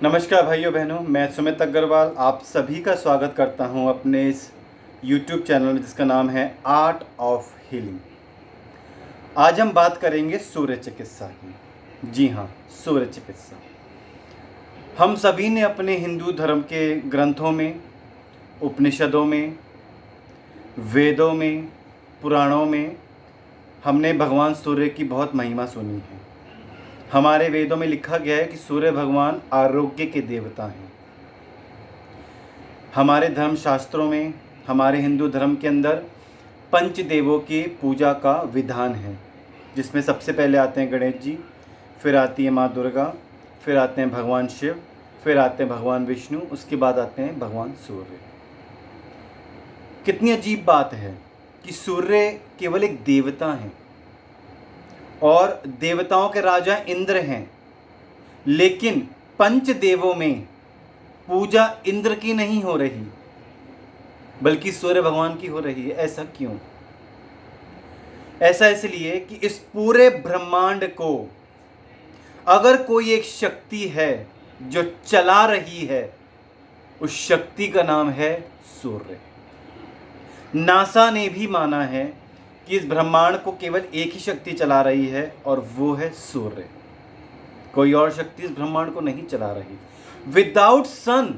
नमस्कार भाइयों बहनों, मैं सुमित अग्रवाल आप सभी का स्वागत करता हूं अपने इस YouTube चैनल में जिसका नाम है आर्ट ऑफ हीलिंग। आज हम बात करेंगे सूर्य चिकित्सा की। जी हाँ, सूर्य चिकित्सा। हम सभी ने अपने हिंदू धर्म के ग्रंथों में, उपनिषदों में, वेदों में, पुराणों में हमने भगवान सूर्य की बहुत महिमा सुनी है। हमारे वेदों में लिखा गया है कि सूर्य भगवान आरोग्य के देवता हैं। हमारे धर्म शास्त्रों में, हमारे हिंदू धर्म के अंदर पंचदेवों की पूजा का विधान है, जिसमें सबसे पहले आते हैं गणेश जी, फिर आती है माँ दुर्गा, फिर आते हैं भगवान शिव, फिर आते हैं भगवान विष्णु, उसके बाद आते हैं भगवान सूर्य। कितनी अजीब बात है कि सूर्य केवल एक देवता हैं और देवताओं के राजा इंद्र हैं, लेकिन पंचदेवों में पूजा इंद्र की नहीं हो रही बल्कि सूर्य भगवान की हो रही है। ऐसा क्यों? ऐसा इसलिए कि इस पूरे ब्रह्मांड को अगर कोई एक शक्ति है जो चला रही है, उस शक्ति का नाम है सूर्य। नासा ने भी माना है कि इस ब्रह्मांड को केवल एक ही शक्ति चला रही है और वो है सूर्य। कोई और शक्ति इस ब्रह्मांड को नहीं चला रही। Without sun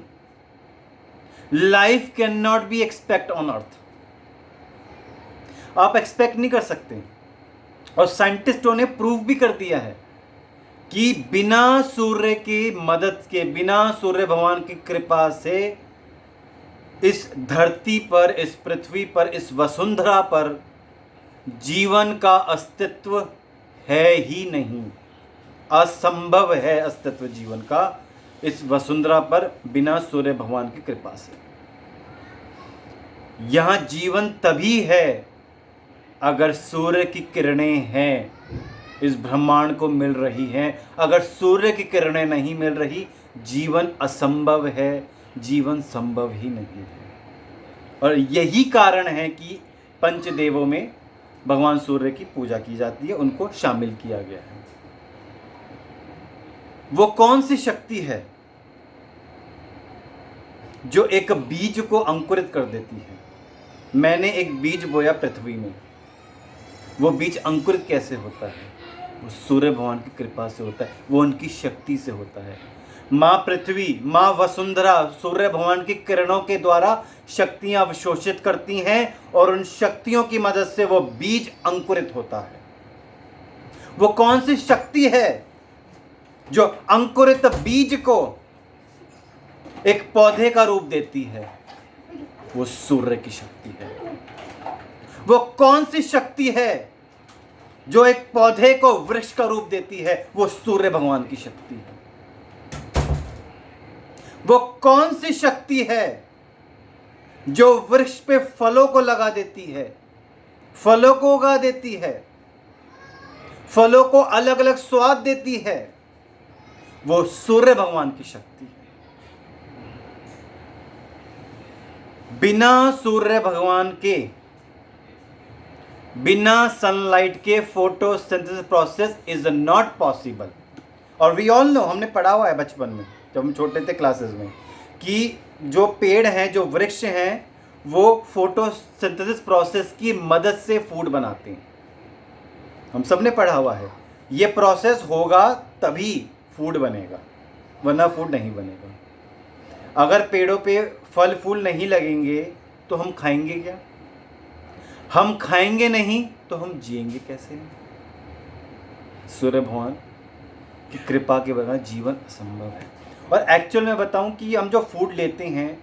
life can not be expect on earth. आप एक्सपेक्ट नहीं कर सकते, और साइंटिस्टों ने प्रूव भी कर दिया है कि बिना सूर्य की मदद के, बिना सूर्य भगवान की कृपा से इस धरती पर, इस पृथ्वी पर, इस वसुंधरा पर जीवन का अस्तित्व है ही नहीं। असंभव है अस्तित्व जीवन का इस वसुंधरा पर बिना सूर्य भगवान की कृपा से। यहां जीवन तभी है अगर सूर्य की किरणें हैं, इस ब्रह्मांड को मिल रही हैं। अगर सूर्य की किरणें नहीं मिल रही, जीवन असंभव है, जीवन संभव ही नहीं है। और यही कारण है कि पंचदेवों में भगवान सूर्य की पूजा की जाती है, उनको शामिल किया गया है। वो कौन सी शक्ति है जो एक बीज को अंकुरित कर देती है? मैंने एक बीज बोया पृथ्वी में, वो बीज अंकुरित कैसे होता है? वो सूर्य भगवान की कृपा से होता है, वो उनकी शक्ति से होता है। माँ पृथ्वी, माँ वसुंधरा सूर्य भगवान की किरणों के द्वारा शक्तियां अवशोषित करती हैं और उन शक्तियों की मदद से वो बीज अंकुरित होता है। वो कौन सी शक्ति है जो अंकुरित बीज को एक पौधे का रूप देती है? वो सूर्य की शक्ति है। वो कौन सी शक्ति है जो एक पौधे को वृक्ष का रूप देती है? वो सूर्य भगवान की शक्ति है। वो कौन सी शक्ति है जो वृक्ष पे फलों को लगा देती है, फलों को उगा देती है, फलों को अलग अलग स्वाद देती है? वो सूर्य भगवान की शक्ति है। बिना सूर्य भगवान के, बिना सनलाइट के photosynthesis process is not possible. और वी ऑल नो, हमने पढ़ा हुआ है बचपन में जब हम छोटे थे क्लासेस में, कि जो पेड़ हैं, जो वृक्ष हैं, वो फोटोसिंथेसिस प्रोसेस की मदद से फूड बनाते हैं। हम सब ने पढ़ा हुआ है। ये प्रोसेस होगा तभी फूड बनेगा, वरना फूड नहीं बनेगा। अगर पेड़ों पे फल फूल नहीं लगेंगे तो हम खाएंगे क्या? हम खाएंगे नहीं तो हम जिएंगे कैसे? सूर्य भगवान की कृपा के बगैर जीवन असंभव है। और एक्चुअल में बताऊं कि हम जो फूड लेते हैं,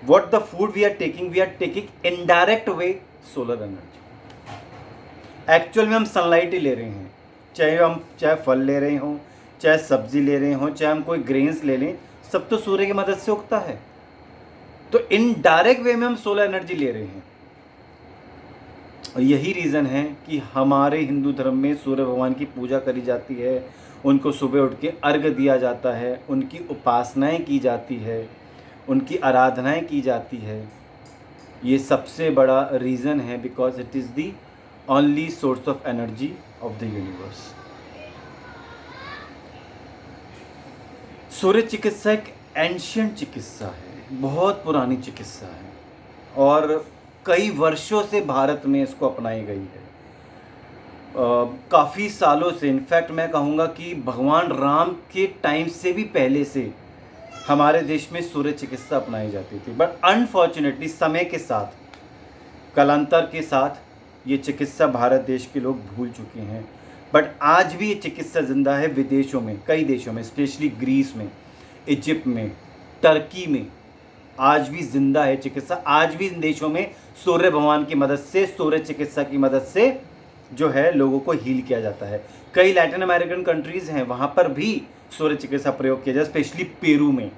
what the food we are taking indirect way solar energy. Actual में हम सनलाइट ही ले रहे हैं, चाहे फल ले रहे हों, चाहे सब्जी ले रहे हों, चाहे हम कोई ग्रेन्स ले लें, सब तो सूर्य की मदद से उगता है। तो इनडायरेक्ट वे में हम सोलर एनर्जी ले रहे हैं। और यही रीज़न है कि हमारे हिंदू धर्म में सूर्य भगवान की पूजा करी जाती है, उनको सुबह उठ के अर्घ्य दिया जाता है, उनकी उपासनाएं की जाती है, उनकी आराधनाएं की जाती है। ये सबसे बड़ा रीज़न है, because it is the only source of energy of the universe. सूर्य चिकित्सा एक एंशियंट चिकित्सा है, बहुत पुरानी चिकित्सा है और कई वर्षों से भारत में इसको अपनाई गई है। काफ़ी सालों से, इनफैक्ट मैं कहूँगा कि भगवान राम के टाइम से भी पहले से हमारे देश में सूर्य चिकित्सा अपनाई जाती थी। बट अनफॉर्चुनेटली समय के साथ, कालांतर के साथ ये चिकित्सा भारत देश के लोग भूल चुके हैं। बट आज भी ये चिकित्सा जिंदा है विदेशों में, कई देशों में, स्पेशली ग्रीस में, इजिप्ट में, टर्की में आज भी जिंदा है चिकित्सा। आज भी इन देशों में सूर्य भगवान की मदद से, सूर्य चिकित्सा की मदद से जो है लोगों को हील किया जाता है। कई लैटिन अमेरिकन कंट्रीज़ हैं, वहाँ पर भी सूर्य चिकित्सा प्रयोग किया जाता है, स्पेशली पेरू में,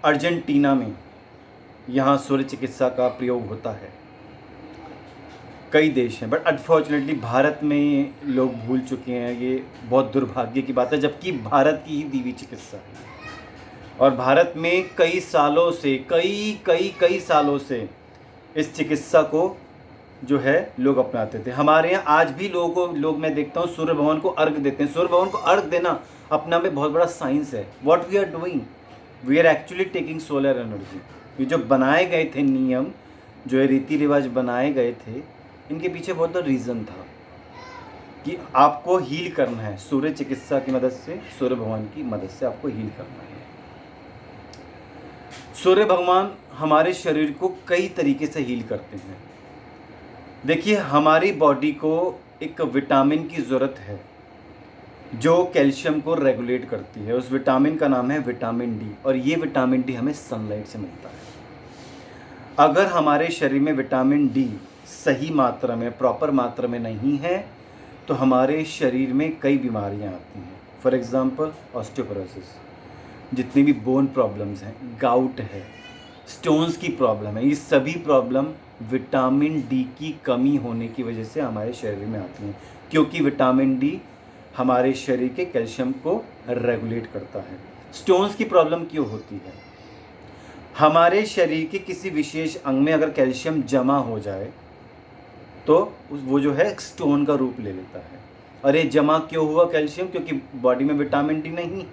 अर्जेंटीना में, यहाँ सूर्य चिकित्सा का प्रयोग होता है। कई देश हैं, बट अनफॉर्चुनेटली भारत में लोग भूल चुके हैं। ये बहुत दुर्भाग्य की बात है, जबकि भारत की ही दी हुई चिकित्सा है और भारत में कई सालों से, कई सालों से इस चिकित्सा को जो है लोग अपनाते थे। हमारे यहाँ आज भी लोग मैं देखता हूँ सूर्य भगवान को अर्घ देते हैं। सूर्य भगवान को अर्घ देना अपना में बहुत बड़ा साइंस है। What we are doing, we are actually taking solar energy. ये जो बनाए गए थे नियम, जो ये रीति रिवाज बनाए गए थे, इनके पीछे बहुत बड़ा रीज़न था कि आपको हील करना है सूर्य चिकित्सा की मदद से, सूर्य भगवान की मदद से आपको हील करना है। सूर्य भगवान हमारे शरीर को कई तरीके से हील करते हैं। देखिए, हमारी बॉडी को एक विटामिन की ज़रूरत है जो कैल्शियम को रेगुलेट करती है। उस विटामिन का नाम है विटामिन डी और ये विटामिन डी हमें सनलाइट से मिलता है। अगर हमारे शरीर में विटामिन डी सही मात्रा में, प्रॉपर मात्रा में नहीं है तो हमारे शरीर में कई बीमारियां आती हैं। फॉर एग्ज़ाम्पल ऑस्टियोपोरोसिस, जितनी भी बोन प्रॉब्लम्स हैं, गाउट है, स्टोन्स की प्रॉब्लम है, ये सभी प्रॉब्लम विटामिन डी की कमी होने की वजह से हमारे शरीर में आती हैं, क्योंकि विटामिन डी हमारे शरीर के कैल्शियम को रेगुलेट करता है। स्टोन्स की प्रॉब्लम क्यों होती है? हमारे शरीर के किसी विशेष अंग में अगर कैल्शियम जमा हो जाए तो वो जो है स्टोन का रूप ले लेता है। और ये जमा क्यों हुआ कैल्शियम? क्योंकि बॉडी में विटामिन डी नहीं,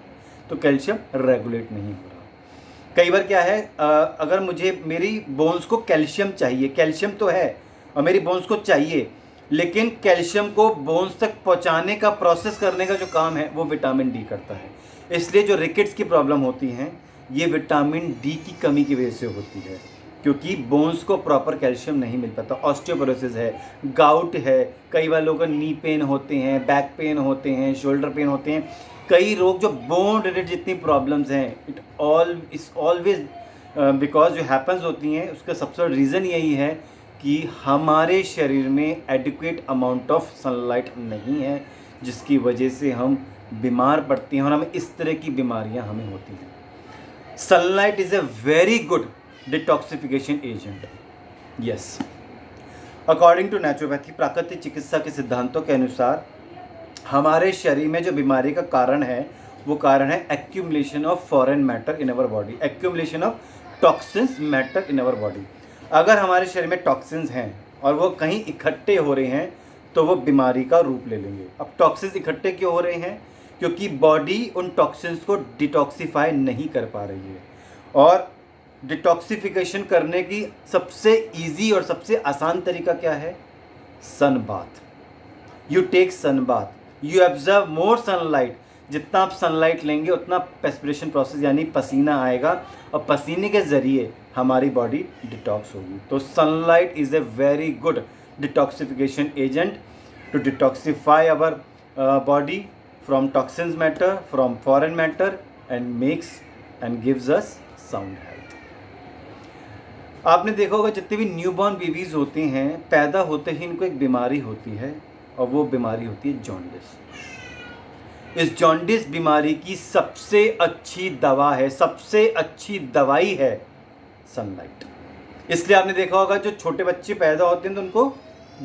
तो कैल्शियम रेगुलेट नहीं हो रहा। कई बार क्या है, अगर मुझे मेरी बोन्स को कैल्शियम चाहिए, कैल्शियम तो है और मेरी बोन्स को चाहिए, लेकिन कैल्शियम को बोन्स तक पहुंचाने का, प्रोसेस करने का जो काम है वो विटामिन डी करता है। इसलिए जो रिकेट्स की प्रॉब्लम होती हैं ये विटामिन डी की कमी की वजह से होती है, क्योंकि बोन्स को प्रॉपर कैल्शियम नहीं मिल पाता। ऑस्टियोपोरोसिस है, गाउट है, कई बार लोगों को नी पेन होते हैं, बैक पेन होते हैं, शोल्डर पेन होते हैं। कई रोग जो बोन रिलेटेड जितनी प्रॉब्लम्स हैं, इट्स ऑलवेज बिकॉज जो हैपन्स होती हैं, उसका सबसे बड़ा रीज़न यही है कि हमारे शरीर में एडिक्वेट अमाउंट ऑफ सनलाइट नहीं है, जिसकी वजह से हम बीमार पड़ते हैं और हमें इस तरह की बीमारियां हमें होती हैं। Sunlight is a very good detoxification agent. Yes, according to naturopathy, प्राकृतिक चिकित्सा के सिद्धांतों के अनुसार हमारे शरीर में जो बीमारी का कारण है वो कारण है accumulation of foreign matter in our body, accumulation of toxins matter in our body. अगर हमारे शरीर में टॉक्सिन्स हैं और वो कहीं इकट्ठे हो रहे हैं तो वो बीमारी का रूप ले लेंगे। अब टॉक्सिन्स इकट्ठे क्यों हो रहे हैं? क्योंकि बॉडी उन टॉक्सिन्स को डिटॉक्सिफाई नहीं कर पा रही है। और डिटॉक्सिफिकेशन करने की सबसे इजी और सबसे आसान तरीका क्या है? Sun bath. You take sun bath, you observe more sunlight. जितना आप सनलाइट लेंगे उतना पेस्पिरेशन प्रोसेस यानी पसीना आएगा और पसीने के ज़रिए हमारी बॉडी डिटॉक्स होगी। तो sunlight is a very good detoxification agent to detoxify our body from toxins matter, from foreign matter and makes and gives us sound health. आपने देखा होगा जितने भी न्यूबॉर्न बेबीज़ होते हैं, पैदा होते ही इनको एक बीमारी होती है और वो बीमारी होती है जॉन्डिस। इस जॉन्डिस बीमारी की सबसे अच्छी दवा है, सबसे अच्छी दवाई है सनलाइट। इसलिए आपने देखा होगा जो छोटे बच्चे पैदा होते हैं तो उनको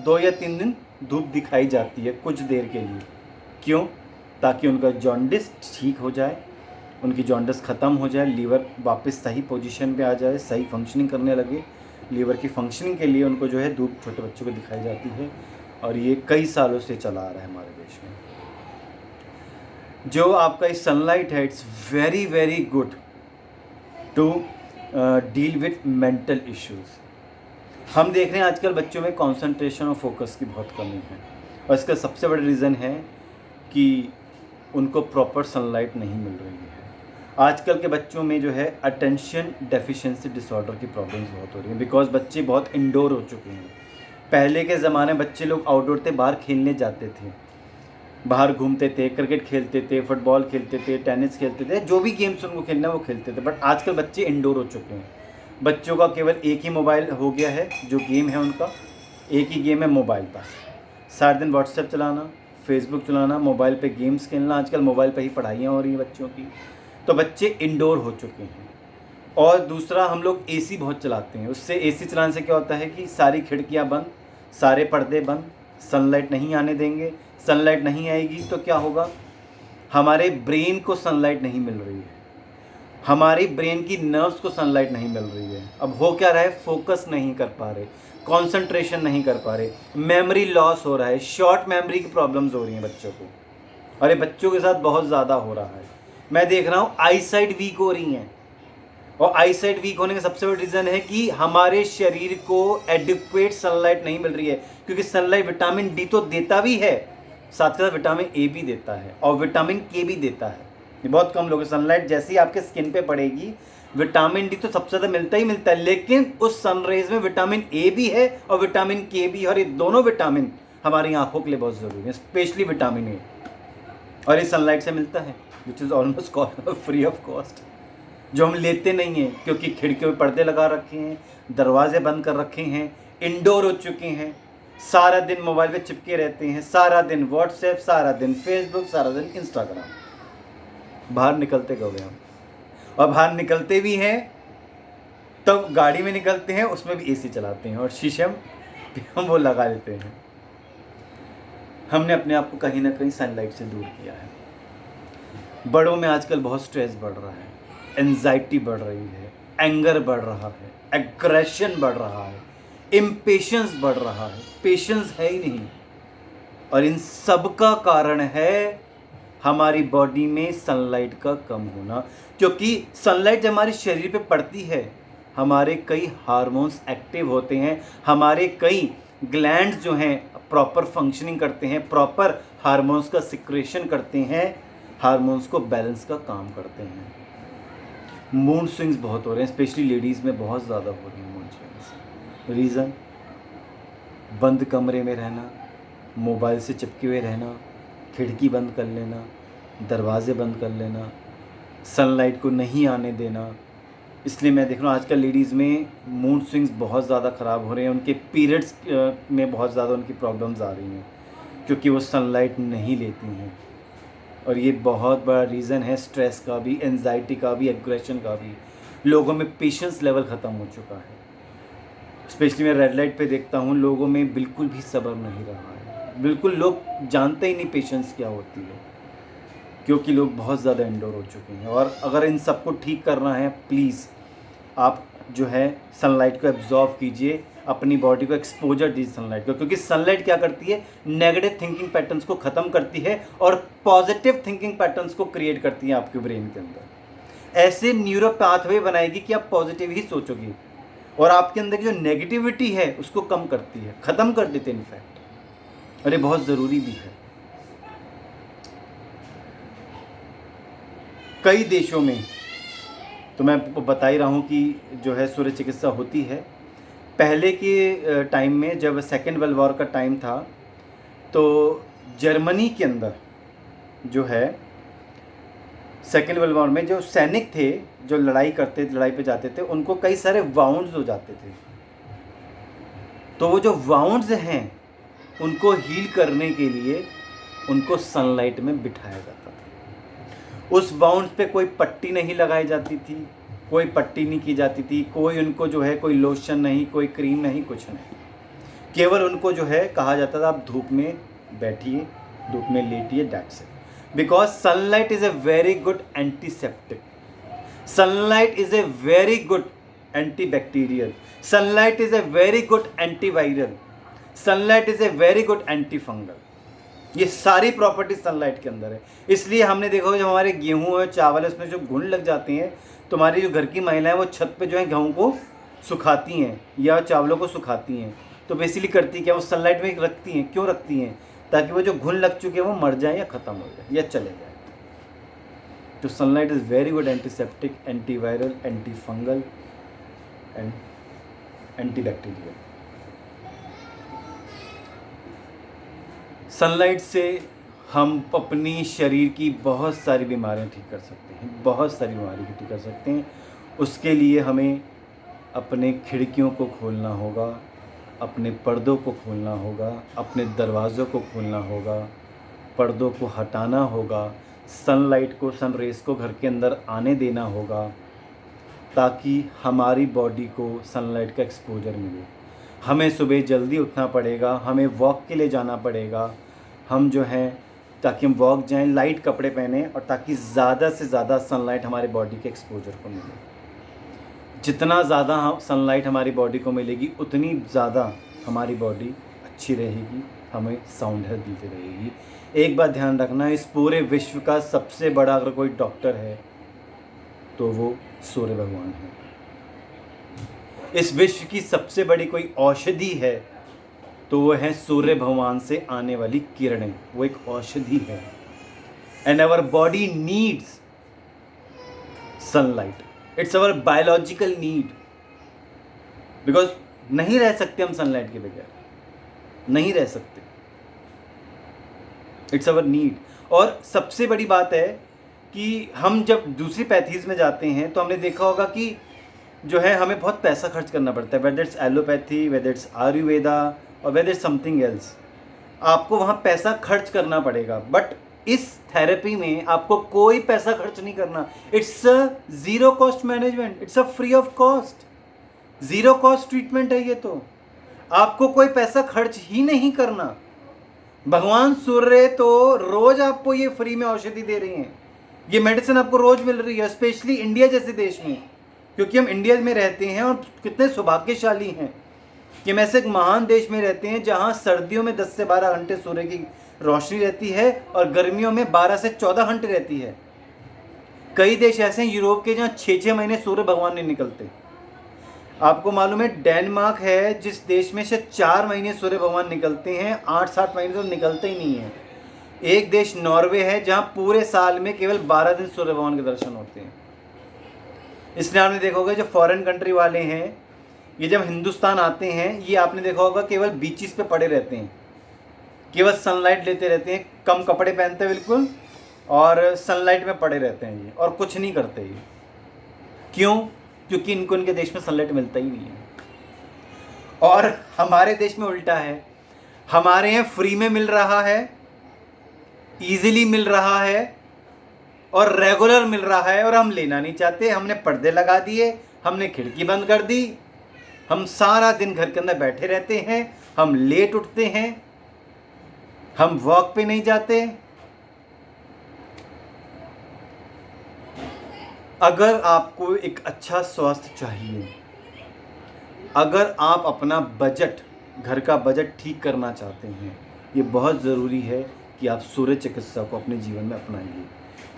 2 या 3 दिन धूप दिखाई जाती है कुछ देर के लिए। क्यों? ताकि उनका जॉन्डिस ठीक हो जाए, उनकी जॉन्डिस ख़त्म हो जाए, लीवर वापस सही पोजीशन पे आ जाए, सही फंक्शनिंग करने लगे। लीवर की फंक्शनिंग के लिए उनको जो है धूप छोटे बच्चों को दिखाई जाती है और ये कई सालों से चला आ रहा है हमारे देश में। जो आपका इस सनलाइट है, it's very very good to deal with mental issues. हम देख रहे हैं आजकल बच्चों में कंसंट्रेशन और फोकस की बहुत कमी है, और इसका सबसे बड़ा रीज़न है कि उनको प्रॉपर सनलाइट नहीं मिल रही है। आजकल के बच्चों में जो है अटेंशन डेफिशिएंसी डिसऑर्डर की प्रॉब्लम्स बहुत हो रही हैं, बिकॉज बच्चे बहुत इंडोर हो चुके हैं। पहले के ज़माने बच्चे लोग आउटडोर थे, बाहर खेलने जाते थे, बाहर घूमते थे, क्रिकेट खेलते थे, फुटबॉल खेलते थे, टेनिस खेलते थे, जो भी गेम्स उनको खेलना है वो खेलते थे। बट आजकल बच्चे इंडोर हो चुके हैं। बच्चों का केवल एक ही मोबाइल हो गया है, जो गेम है उनका एक ही गेम है, मोबाइल पास। सारा दिन व्हाट्सएप चलाना, फेसबुक चलाना, मोबाइल पे गेम्स खेलना, आजकल मोबाइल पे ही पढ़ाइयाँ हो रही हैं बच्चों की। तो बच्चे इंडोर हो चुके हैं। और दूसरा, हम लोग एसी बहुत चलाते हैं। उससे एसी चलाने से क्या होता है कि सारी खिड़कियाँ बंद, सारे पर्दे बंद, सनलाइट नहीं आने देंगे। सनलाइट नहीं आएगी तो क्या होगा, हमारे ब्रेन को सनलाइट नहीं मिल रही है, हमारी ब्रेन की नर्व्स को सनलाइट नहीं मिल रही है। अब हो क्या रहा है, फोकस नहीं कर पा रहे, कंसंट्रेशन नहीं कर पा रहे, मेमोरी लॉस हो रहा है, शॉर्ट मेमोरी की प्रॉब्लम्स हो रही हैं बच्चों को, और ये बच्चों के साथ बहुत ज़्यादा हो रहा है। मैं देख रहा हूँ आई साइट वीक हो रही हैं, और आई साइट वीक होने का सबसे बड़ा रीज़न है कि हमारे शरीर को एडिक्वेट सनलाइट नहीं मिल रही है। क्योंकि सनलाइट विटामिन डी तो देता भी है, साथ के साथ विटामिन ए भी देता है और विटामिन के भी देता है। ये बहुत कम लोग, सनलाइट जैसी आपके स्किन पे पड़ेगी, विटामिन डी तो सबसे ज़्यादा मिलता ही मिलता है, लेकिन उस सनरेज में विटामिन ए भी है और विटामिन के भी है, और ये दोनों विटामिन हमारी आंखों के लिए बहुत ज़रूरी है, स्पेशली विटामिन ए, और ये सनलाइट से मिलता है, which is almost free of cost, जो हम लेते नहीं हैं क्योंकि खिड़कियों में पर्दे लगा रखे हैं, दरवाजे बंद कर रखे हैं, इंडोर हो चुके हैं, सारा दिन मोबाइल पे चिपके रहते हैं, सारा दिन व्हाट्सएप, सारा दिन फेसबुक, सारा दिन इंस्टाग्राम। बाहर निकलते कब हम, और बाहर निकलते भी हैं तब गाड़ी में निकलते हैं, उसमें भी एसी चलाते हैं और शीशम हम वो लगा लेते हैं। हमने अपने आप को कहीं ना कहीं सनलाइट से दूर किया है। बड़ों में आजकल बहुत स्ट्रेस बढ़ रहा है, एंजाइटी बढ़ रही है, एंगर बढ़ रहा है, एग्रेशन बढ़ रहा है, इम्पेशंस बढ़ रहा है, पेशेंस है ही नहीं। और इन सब का कारण है हमारी बॉडी में सनलाइट का कम होना। क्योंकि सनलाइट जब हमारे शरीर पे पड़ती है, हमारे कई हार्मोन्स एक्टिव होते हैं, हमारे कई ग्लैंड्स जो हैं प्रॉपर फंक्शनिंग करते हैं, प्रॉपर हार्मोन्स का सिक्रेशन करते हैं, हार्मोन्स को बैलेंस का काम करते हैं। मूड स्विंग्स बहुत हो रहे हैं, स्पेशली लेडीज़ में बहुत ज़्यादा हो रही हैं मूड स्विंग्स। रीज़न, बंद कमरे में रहना, मोबाइल से चिपके हुए रहना, खिड़की बंद कर लेना, दरवाजे बंद कर लेना, सनलाइट को नहीं आने देना। इसलिए मैं देख रहा हूँ आजकल लेडीज़ में मूड स्विंग्स बहुत ज़्यादा ख़राब हो रहे हैं, उनके पीरियड्स में बहुत ज़्यादा उनकी प्रॉब्लम्स आ रही हैं क्योंकि वो सनलाइट नहीं लेती हैं। और ये बहुत बड़ा रीज़न है स्ट्रेस का भी, एंजाइटी का भी, एग्रेशन का भी। लोगों में पेशेंस लेवल ख़त्म हो चुका है। स्पेशली मैं रेड लाइट पे देखता हूँ, लोगों में बिल्कुल भी सब्र नहीं रहा है, बिल्कुल लोग जानते ही नहीं पेशेंस क्या होती है, क्योंकि लोग बहुत ज़्यादा इंडोर हो चुके हैं। और अगर इन सब को ठीक करना है, प्लीज़ आप जो है सनलाइट को एब्जॉर्व कीजिए, अपनी बॉडी को एक्सपोजर दीजिए सनलाइट को। क्योंकि सनलाइट क्या करती है, नेगेटिव थिंकिंग पैटर्न्स को ख़त्म करती है और पॉजिटिव थिंकिंग पैटर्न्स को क्रिएट करती है आपके ब्रेन के अंदर। ऐसे न्यूरो पाथवे बनाएगी कि आप पॉजिटिव ही सोचोगे, और आपके अंदर की जो नेगेटिविटी है उसको कम करती है, ख़त्म कर देते हैं इनफैक्ट। और ये बहुत ज़रूरी भी है। कई देशों में, तो मैं बता ही रहा हूँ कि जो है सूर्य चिकित्सा होती है। पहले के टाइम में जब सेकेंड वर्ल्ड वॉर का टाइम था, तो जर्मनी के अंदर जो है सेकेंड वर्ल्ड वॉर में जो सैनिक थे, जो लड़ाई पे जाते थे, उनको कई सारे वाउंड्स हो जाते थे। तो वो जो वाउंड्स हैं उनको हील करने के लिए उनको सनलाइट में बिठाया जाता था। उस वाउंड्स पे कोई पट्टी नहीं लगाई जाती थी, कोई पट्टी नहीं की जाती थी, कोई उनको जो है कोई लोशन नहीं, कोई क्रीम नहीं, कुछ नहीं। केवल उनको जो है कहा जाता था आप धूप में बैठिए, धूप में लेटिए, that's it. Because sunlight is a very good antiseptic, sunlight is a very good antibacterial, sunlight is a very good antiviral, sunlight is a very good anti fungal. ये सारी प्रॉपर्टी सनलाइट के अंदर है। इसलिए हमने देखा होगा जब हमारे गेहूँ और चावल है उसमें जो घुन लग जाते हैं, तो हमारी जो घर की महिलाएं वो छत पे जो है गेहूँ को सुखाती हैं या चावलों को सुखाती हैं। तो बेसिकली करती क्या, वो सनलाइट में रखती हैं। क्यों रखती हैं? ताकि वो जो घुन लग चुके हैं वो मर जाए या ख़त्म हो जाए या चले जाए। तो sunlight is very good antiseptic, antiviral, anti fungal and antibacterial. Sunlight से हम अपनी शरीर की बहुत सारी बीमारियां ठीक कर सकते हैं, बहुत सारी बीमारी ठीक कर सकते हैं। उसके लिए हमें अपने खिड़कियों को खोलना होगा, अपने पर्दों को खोलना होगा, अपने दरवाज़ों को खोलना होगा, पर्दों को हटाना होगा, सनलाइट को, सन रेज़ को घर के अंदर आने देना होगा ताकि हमारी बॉडी को सनलाइट का एक्सपोजर मिले। हमें सुबह जल्दी उठना पड़ेगा, हमें वॉक के लिए जाना पड़ेगा। हम जो हैं ताकि हम वॉक जाएं, लाइट कपड़े पहने और ताकि ज़्यादा से ज़्यादा सनलाइट हमारे बॉडी के एक्सपोजर को मिले। जितना ज़्यादा सनलाइट हमारी बॉडी को मिलेगी उतनी ज़्यादा हमारी बॉडी अच्छी रहेगी, हमें साउंड हेल्थ मिलती रहेगी। एक बात ध्यान रखना, इस पूरे विश्व का सबसे बड़ा अगर कोई डॉक्टर है तो वो सूर्य भगवान है। इस विश्व की सबसे बड़ी कोई औषधि है तो वो है सूर्य भगवान से आने वाली किरणें। वो एक औषधि है। And our body needs sunlight, it's our biological need. Because नहीं रह सकते हम सनलाइट के बगैर, नहीं रह सकते। It's our need. और सबसे बड़ी बात है कि हम जब दूसरी पैथीज में जाते हैं तो हमने देखा होगा कि जो है हमें बहुत पैसा खर्च करना पड़ता है, whether it's allopathy, whether it's Ayurveda और वेदर इट्स समथिंग एल्स। आपको वहाँ पैसा खर्च करना पड़ेगा, बट इस थेरेपी में आपको कोई पैसा खर्च नहीं करना। It's a zero cost management, it's a free of cost, zero cost treatment है ये। तो आपको कोई पैसा खर्च ही नहीं करना। भगवान सूर्य तो रोज आपको ये फ्री में औषधि दे रही हैं, ये मेडिसिन आपको रोज मिल रही है, स्पेशली इंडिया जैसे देश में, क्योंकि हम इंडिया में रहते हैं और कितने सौभाग्यशाली हैं कि हम ऐसे एक महान देश में रहते हैं जहां सर्दियों में 10 से 12 घंटे सूर्य की रोशनी रहती है और गर्मियों में 12 से 14 घंटे रहती है। कई देश ऐसे हैं यूरोप के जहां 6-6 महीने सूर्य भगवान नहीं निकलते। आपको मालूम है डेनमार्क है जिस देश में से 4 महीने सूर्य भगवान निकलते हैं, 8-7 महीने तो निकलते ही नहीं है। एक देश नॉर्वे है जहां पूरे साल में केवल 12 दिन सूर्य भगवान के दर्शन होते हैं। इसलिए आपने देखा होगा जो फॉरेन कंट्री वाले हैं ये जब हिंदुस्तान आते हैं, ये आपने देखा होगा केवल बीचेस पे पड़े रहते हैं, केवल सनलाइट लेते रहते हैं, कम कपड़े पहनते हैं बिल्कुल और सनलाइट में पड़े रहते हैं ये, और कुछ नहीं करते ये। क्यों? क्योंकि इनको इनके देश में सनलाइट मिलता ही नहीं है। और हमारे देश में उल्टा है, हमारे यहाँ फ्री में मिल रहा है, ईजिली मिल रहा है और रेगुलर मिल रहा है, और हम लेना नहीं चाहते। हमने पर्दे लगा दिए, हमने खिड़की बंद कर दी, हम सारा दिन घर के अंदर बैठे रहते हैं, हम लेट उठते हैं, हम वॉक पे नहीं जाते। अगर आपको एक अच्छा स्वास्थ्य चाहिए, अगर आप अपना बजट, घर का बजट ठीक करना चाहते हैं, ये बहुत ज़रूरी है कि आप सूर्य चिकित्सा को अपने जीवन में अपनाइए,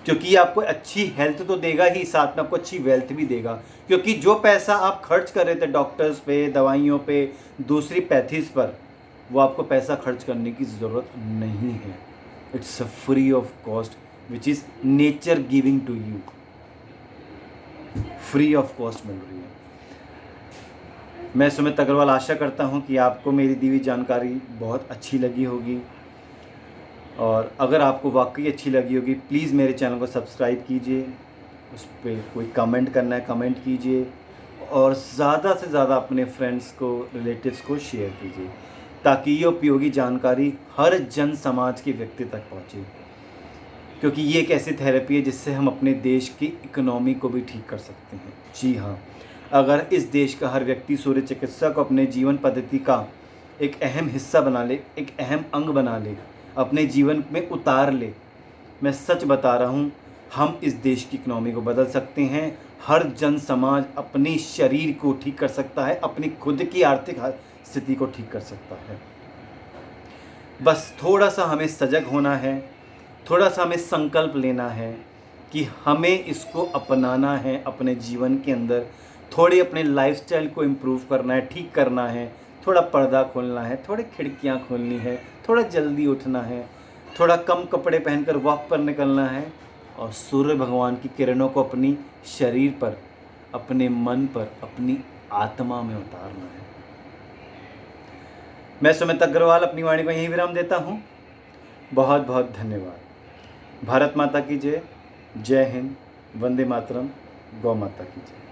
क्योंकि ये आपको अच्छी हेल्थ तो देगा ही, साथ में आपको अच्छी वेल्थ भी देगा। क्योंकि जो पैसा आप खर्च कर रहे थे डॉक्टर्स पे, दवाइयों पे, दूसरी पैथीज पर, वो आपको पैसा खर्च करने की ज़रूरत नहीं है। It's a free of cost which is nature giving to you, free of cost मिल रही है। मैं सुमित अग्रवाल आशा करता हूँ कि आपको मेरी दी हुई जानकारी बहुत अच्छी लगी होगी, और अगर आपको वाकई अच्छी लगी होगी प्लीज़ मेरे चैनल को सब्सक्राइब कीजिए, उस पर कोई कमेंट करना है कमेंट कीजिए, और ज़्यादा से ज़्यादा अपने फ्रेंड्स को, रिलेटिव्स को शेयर कीजिए, ताकि ये उपयोगी जानकारी हर जन समाज के व्यक्ति तक पहुँचे। क्योंकि ये एक ऐसी थेरेपी है जिससे हम अपने देश की इकोनॉमी को भी ठीक कर सकते हैं। जी हाँ, अगर इस देश का हर व्यक्ति सूर्य चिकित्सा को अपने जीवन पद्धति का एक अहम हिस्सा बना ले, एक अहम अंग बना ले, अपने जीवन में उतार ले, मैं सच बता रहा हूँ, हम इस देश की इकोनॉमी को बदल सकते हैं। हर जन समाज अपने शरीर को ठीक कर सकता है, अपनी खुद की आर्थिक स्थिति को ठीक कर सकता है। बस थोड़ा सा हमें सजग होना है, थोड़ा सा हमें संकल्प लेना है कि हमें इसको अपनाना है अपने जीवन के अंदर, थोड़ी अपने लाइफस्टाइल को इम्प्रूव करना है, ठीक करना है, थोड़ा पर्दा खोलना है, थोड़ी खिड़कियां खोलनी है, थोड़ा जल्दी उठना है, थोड़ा कम कपड़े पहनकर वॉक पर निकलना है और सूर्य भगवान की किरणों को अपनी शरीर पर, अपने मन पर, अपनी आत्मा में उतारना है। मैं सुमित अग्रवाल अपनी वाणी को यहीं विराम देता हूँ। बहुत बहुत धन्यवाद। भारत माता की जय। जय हिंद। वंदे मातरम। गौ माता की जय।